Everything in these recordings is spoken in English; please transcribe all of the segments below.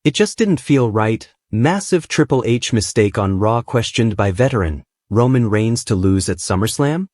It just didn't feel right. Massive Triple H mistake on Raw questioned by veteran Roman Reigns to lose at SummerSlam?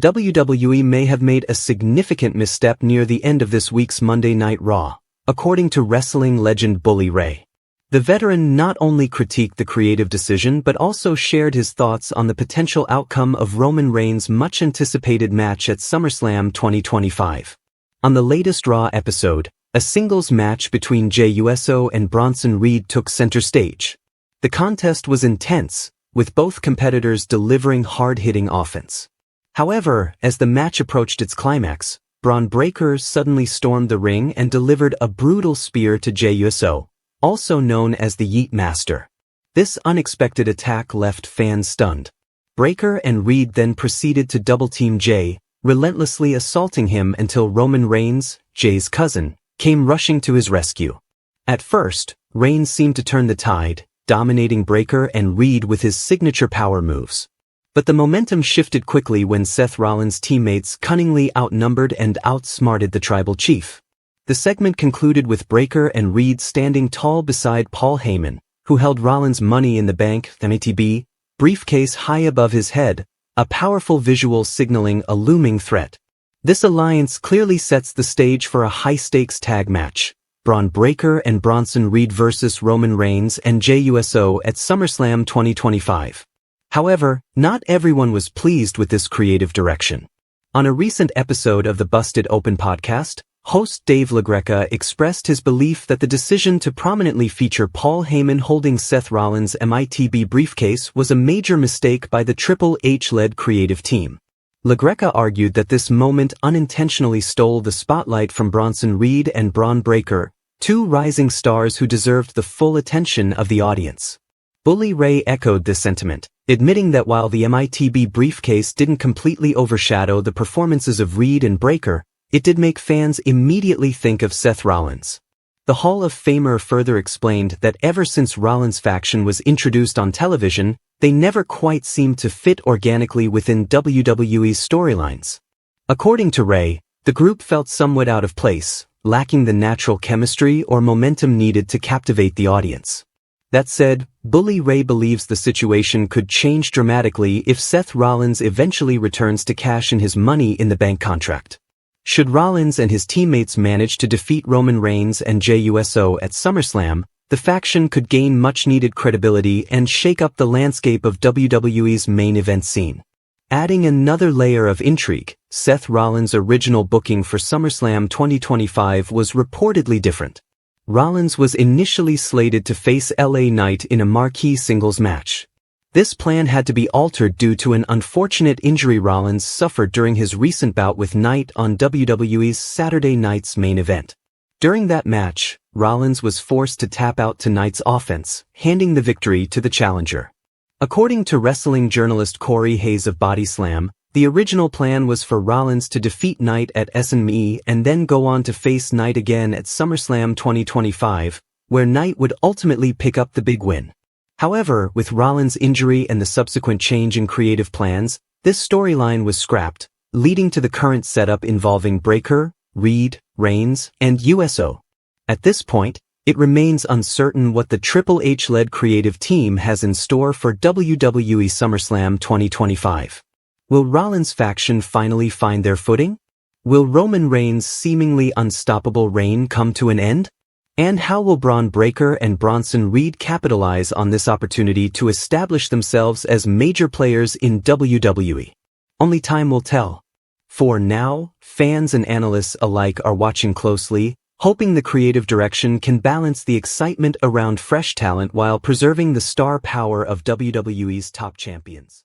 WWE may have made a significant misstep near the end of this week's Monday Night Raw, according to wrestling legend Bully Ray. The veteran not only critiqued the creative decision but also shared his thoughts on the potential outcome of Roman Reigns' much-anticipated match at SummerSlam 2025. On the latest Raw episode, a singles match between Jey Uso and Bronson Reed took center stage. The contest was intense, with both competitors delivering hard-hitting offense. However, as the match approached its climax, Braun Breaker suddenly stormed the ring and delivered a brutal spear to Jey Uso, also known as the Yeet Master. This unexpected attack left fans stunned. Breaker and Reed then proceeded to double-team Jey, relentlessly assaulting him until Roman Reigns, Jey's cousin, came rushing to his rescue. At first, Reigns seemed to turn the tide, dominating Breaker and Reed with his signature power moves. But the momentum shifted quickly when Seth Rollins' teammates cunningly outnumbered and outsmarted the tribal chief. The segment concluded with Breaker and Reed standing tall beside Paul Heyman, who held Rollins' Money in the Bank (MTB) briefcase high above his head, a powerful visual signaling a looming threat. This alliance clearly sets the stage for a high-stakes tag match: Braun Breaker and Bronson Reed versus Roman Reigns and Jey Uso at SummerSlam 2025. However, not everyone was pleased with this creative direction. On a recent episode of the Busted Open podcast, host Dave LaGreca expressed his belief that the decision to prominently feature Paul Heyman holding Seth Rollins' MITB briefcase was a major mistake by the Triple H-led creative team. LaGreca argued that this moment unintentionally stole the spotlight from Bronson Reed and Braun Breaker, two rising stars who deserved the full attention of the audience. Bully Ray echoed this sentiment, admitting that while the MITB briefcase didn't completely overshadow the performances of Reed and Breaker, it did make fans immediately think of Seth Rollins. The Hall of Famer further explained that ever since Rollins' faction was introduced on television, they never quite seemed to fit organically within WWE's storylines. According to Ray, the group felt somewhat out of place, lacking the natural chemistry or momentum needed to captivate the audience. That said, Bully Ray believes the situation could change dramatically if Seth Rollins eventually returns to cash in his Money in the Bank contract. Should Rollins and his teammates manage to defeat Roman Reigns and Jey Uso at SummerSlam, the faction could gain much-needed credibility and shake up the landscape of WWE's main event scene. Adding another layer of intrigue, Seth Rollins' original booking for SummerSlam 2025 was reportedly different. Rollins was initially slated to face LA Knight in a marquee singles match. This plan had to be altered due to an unfortunate injury Rollins suffered during his recent bout with Knight on WWE's Saturday Night's Main Event. During that match, Rollins was forced to tap out to Knight's offense, handing the victory to the challenger. According to wrestling journalist Corey Hayes of Body Slam, the original plan was for Rollins to defeat Knight at SME and then go on to face Knight again at SummerSlam 2025, where Knight would ultimately pick up the big win. However, with Rollins' injury and the subsequent change in creative plans, this storyline was scrapped, leading to the current setup involving Breaker, Reed, Reigns, and Uso. At this point, it remains uncertain what the Triple H-led creative team has in store for WWE SummerSlam 2025. Will Rollins' faction finally find their footing? Will Roman Reigns' seemingly unstoppable reign come to an end? And how will Braun Breaker and Bronson Reed capitalize on this opportunity to establish themselves as major players in WWE? Only time will tell. For now, fans and analysts alike are watching closely, hoping the creative direction can balance the excitement around fresh talent while preserving the star power of WWE's top champions.